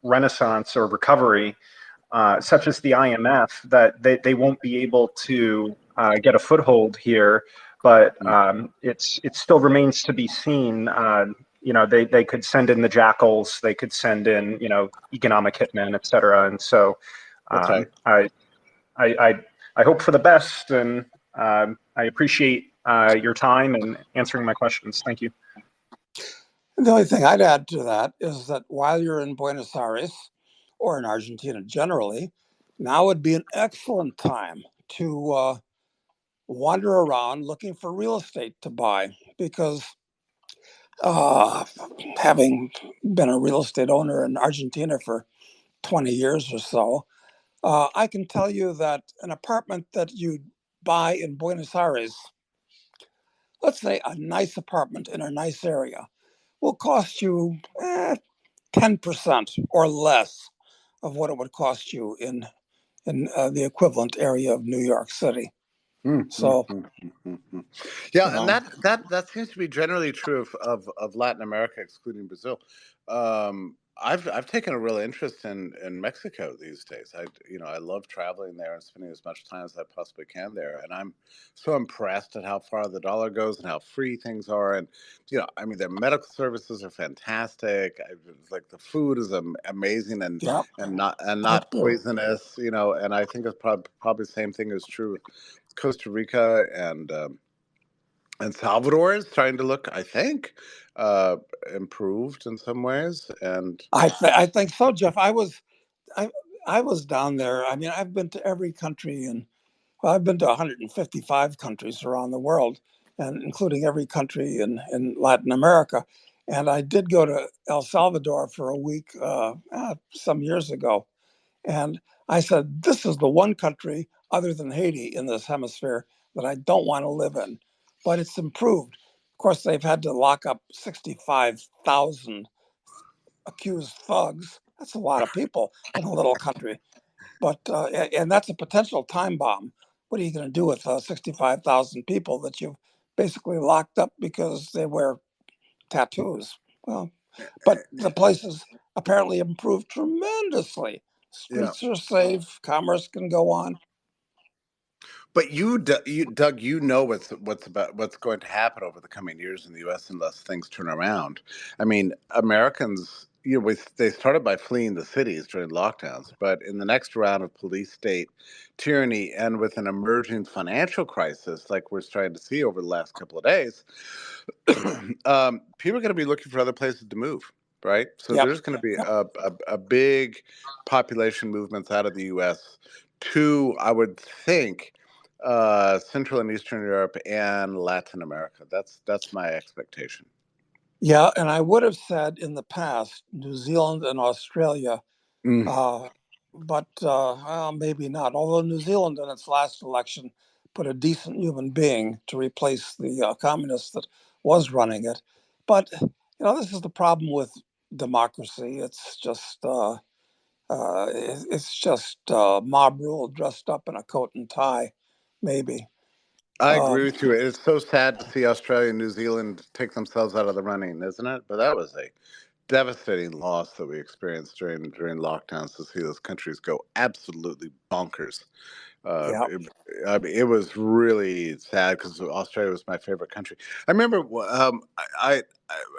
renaissance or recovery, such as the IMF, that they won't be able to get a foothold here. But it still remains to be seen. They could send in the jackals, they could send in economic hitmen, et cetera. And so okay. I, I I hope for the best, and I appreciate your time and answering my questions. Thank you. The only thing I'd add to that is that while you're in Buenos Aires, or in Argentina generally, now would be an excellent time to wander around looking for real estate to buy because uh, having been a real estate owner in Argentina for 20 years or so, I can tell you that an apartment that you buy in Buenos Aires, let's say a nice apartment in a nice area, will cost you 10% or less of what it would cost you in the equivalent area of New York City. So, Yeah, you and know, that seems to be generally true of Latin America, excluding Brazil. I've taken a real interest in Mexico these days. I love traveling there and spending as much time as I possibly can there, and I'm so impressed at how far the dollar goes and how free things are. And I mean, their medical services are fantastic. Like the food is amazing and yeah, not but poisonous. And I think it's probably the same thing is true with Costa Rica and Salvador is trying to look, I think, uh, improved in some ways. And I think so, Jeff. I I was down there. I mean, I've been to every country, and well, I've been to 155 countries around the world, and including every country in Latin America. And I did go to El Salvador for a week some years ago. And I said, this is the one country other than Haiti in this hemisphere that I don't want to live in. But it's improved. Of course, they've had to lock up 65,000 accused thugs. That's a lot of people in a little country. But and that's a potential time bomb. What are you going to do with 65,000 people that you've basically locked up because they wear tattoos? Well, but the place has apparently improved tremendously. yeah, Streets are safe, commerce can go on. but Doug, what's going to happen over the coming years in the U.S. unless things turn around. I mean, Americans, they started by fleeing the cities during lockdowns, but in the next round of police state tyranny and with an emerging financial crisis like we're starting to see over the last couple of days, people are going to be looking for other places to move, right? So Yep. there's going to be Yep. a big population movements out of the U.S. to, I would think, Central and Eastern Europe and Latin America. That's my expectation. Yeah, and I would have said in the past New Zealand and Australia, Mm. uh, but well, maybe not. Although New Zealand in its last election put a decent human being to replace the communist that was running it. But this is the problem with democracy. It's just mob rule dressed up in a coat and tie, maybe. I agree Um, with you. It's so sad to see Australia and New Zealand take themselves out of the running, isn't it? But that was a devastating loss that we experienced during lockdowns to see those countries go absolutely bonkers. Uh, yeah, it, I mean, it was really sad because Australia was my favorite country. I remember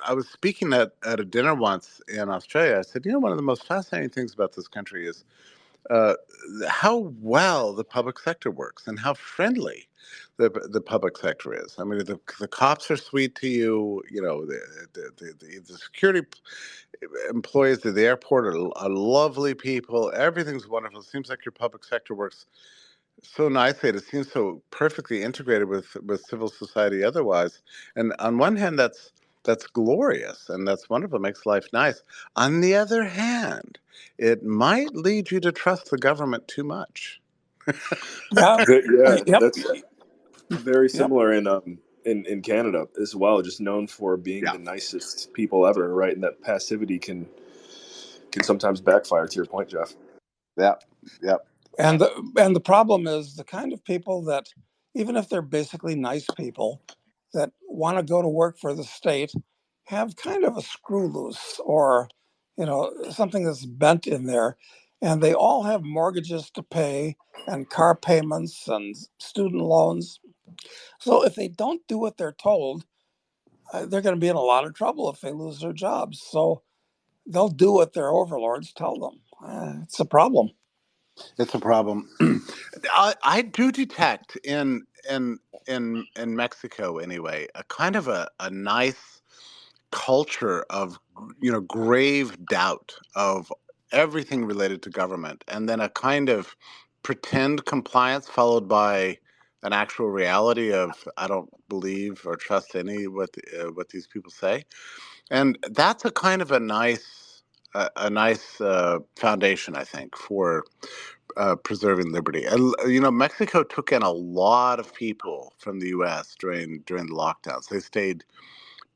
I was speaking at a dinner once in Australia. I said, one of the most fascinating things about this country is uh, how well the public sector works and how friendly the public sector is. I mean, the cops are sweet to you. The security employees at the airport are lovely people. Everything's wonderful. It seems like your public sector works so nicely. It seems so perfectly integrated with civil society otherwise. And on one hand, that's glorious and that's wonderful. It makes life nice. On the other hand, it might lead you to trust the government too much. yeah, Yeah, yep, that's very yep. similar in Canada as well. Just known for being Yeah. the nicest people ever, right? And that passivity can sometimes backfire. To your point, Jeff. Yep. Yep. And the problem is the kind of people that, even if they're basically nice people, that want to go to work for the state, have kind of a screw loose or something that's bent in there, and they all have mortgages to pay and car payments and student loans. So if they don't do what they're told, they're going to be in a lot of trouble if they lose their jobs. So they'll do what their overlords tell them. It's a problem. It's a problem. I do detect in Mexico anyway a kind of a nice culture of grave doubt of everything related to government, and then a kind of pretend compliance followed by an actual reality of I don't believe or trust any what these people say, and that's a kind of a nice foundation, I think, for preserving liberty. And Mexico took in a lot of people from the U.S. during the lockdowns. They stayed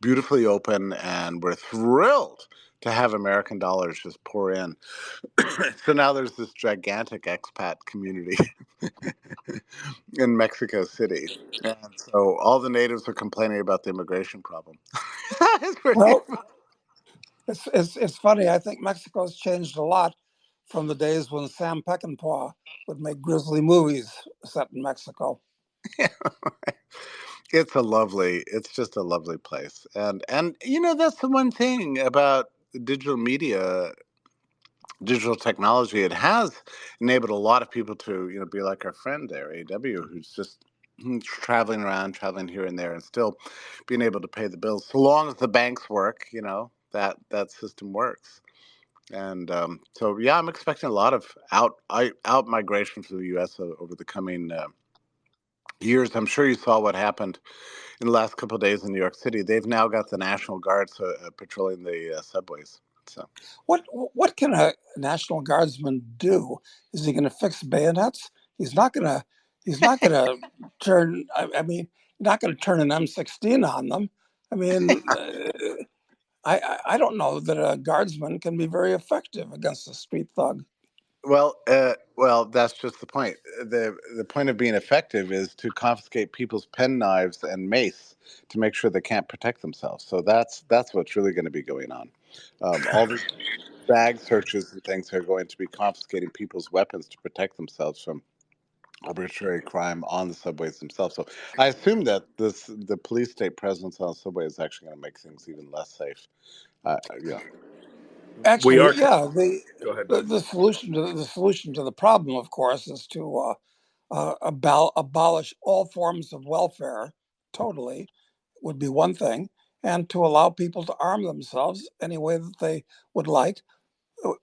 beautifully open and were thrilled to have American dollars just pour in. So now there's this gigantic expat community in Mexico City. And so all the natives are complaining about the immigration problem. It's pretty Well, it's funny. I think Mexico's changed a lot from the days when Sam Peckinpah would make grisly movies set in Mexico. it's just a lovely place. And that's the one thing about digital media, digital technology. It has enabled a lot of people to be like our friend there, AW, who's just traveling around, traveling here and there, and still being able to pay the bills so long as the banks work. That system works. And so yeah, I'm expecting a lot of out migration from the U.S. over the coming years. I'm sure you saw what happened in the last couple of days in New York City. They've now got the National Guards patrolling the subways. So What can a National Guardsman do? Is he going to fix bayonets? He's not going to. He's not going to turn. I mean, not going to turn an M16 on them. I mean, I don't know that a guardsman can be very effective against a street thug. well, that's just the point. The point of being effective is to confiscate people's penknives and mace to make sure they can't protect themselves. So that's what's really going to be going on. All the bag searches and things are going to be confiscating people's weapons to protect themselves from arbitrary crime on the subways themselves. So I assume that the police state presence on the subway is actually going to make things even less safe. Yeah. We Actually, are. yeah. Go ahead, The, Doug. the solution to the problem, of course, is to abolish all forms of welfare totally. Would be one thing, and to allow people to arm themselves any way that they would like,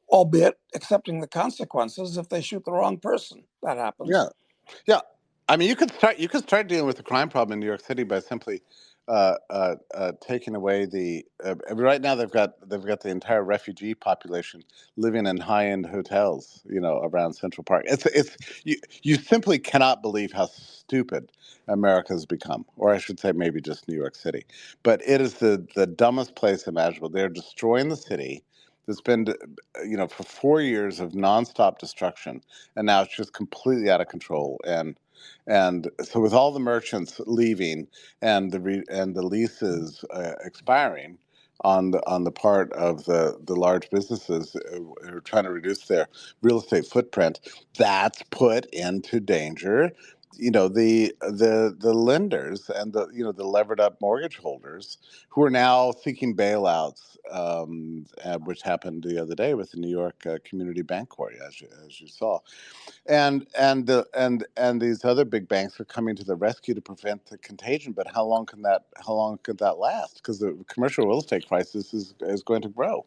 albeit accepting the consequences if they shoot the wrong person. That happens. Yeah. Yeah, I mean, you could start dealing with the crime problem in New York City by simply taking away the. Right now, they've got the entire refugee population living in high end hotels, around Central Park. It's you simply cannot believe how stupid America has become, or I should say, maybe just New York City. But it is the dumbest place imaginable. They're destroying the city. There's been, for 4 years of nonstop destruction, and now it's just completely out of control. And so with all the merchants leaving and the leases expiring on the part of the large businesses who are trying to reduce their real estate footprint, that's put into danger. The lenders and the levered up mortgage holders who are now seeking bailouts, which happened the other day with the New York Community Bank Corp, as you saw, and these other big banks are coming to the rescue to prevent the contagion. But how long could that last? Because the commercial real estate crisis is going to grow.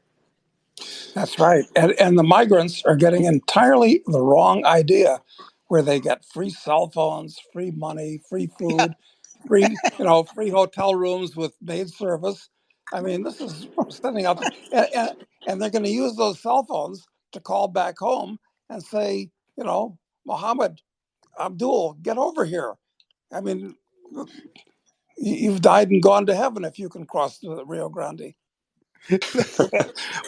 That's right. And the migrants are getting entirely the wrong idea where they get free cell phones, free money, free Yeah. food, free hotel rooms with maid service. I mean, this is sending out, and they're going to use those cell phones to call back home and say, Mohammed, Abdul, get over here. I mean, you've died and gone to heaven if you can cross the Rio Grande.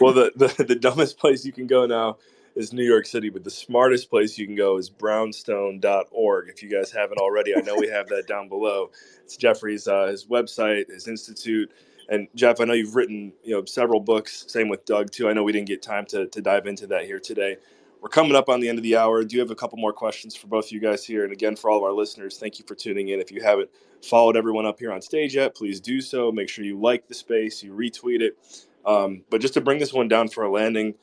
Well, the dumbest place you can go now is New York City, but the smartest place you can go is brownstone.org. If you guys haven't already, I know we have that down below. It's Jeffrey's his website, his institute. And Jeff, I know you've written several books. Same with Doug too. I know we didn't get time to dive into that here today. We're coming up on the end of the hour. Do you have a couple more questions for both of you guys here? And again, for all of our listeners, thank you for tuning in. If you haven't followed everyone up here on stage yet, please do so. Make sure you like the space, you retweet it. But just to bring this one down for a landing,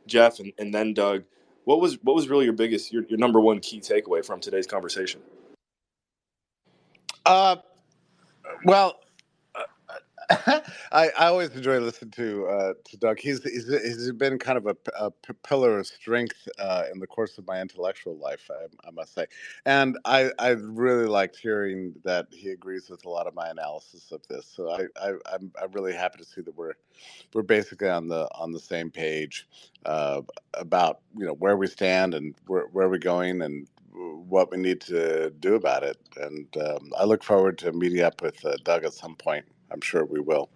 Jeff, and then Doug, what was really your number one key takeaway from today's conversation? Uh, well, I always enjoy listening to Doug. He's been kind of a pillar of strength in the course of my intellectual life, I must say, and I really liked hearing that he agrees with a lot of my analysis of this. So I'm really happy to see that we're basically on the same page about where we stand and where we're going and what we need to do about it. And I look forward to meeting up with Doug at some point. I'm sure we will.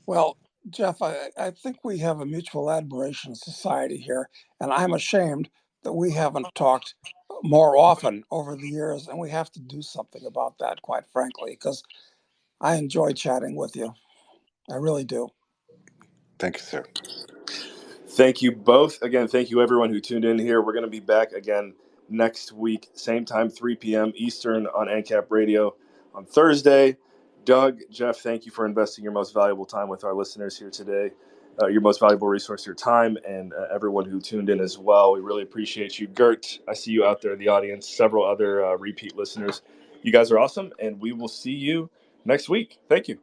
Well, Jeff, I think we have a mutual admiration society here, and I'm ashamed that we haven't talked more often over the years, and we have to do something about that, quite frankly, because I enjoy chatting with you. I really do. Thank you, sir. Thank you both. Again, thank you everyone who tuned in here. We're going to be back again next week, same time, 3 p.m. Eastern on NCAP Radio on Thursday. Doug, Jeff, thank you for investing your most valuable time with our listeners here today. Your most valuable resource, your time, and everyone who tuned in as well. We really appreciate you. Gert, I see you out there in the audience, several other repeat listeners. You guys are awesome, and we will see you next week. Thank you.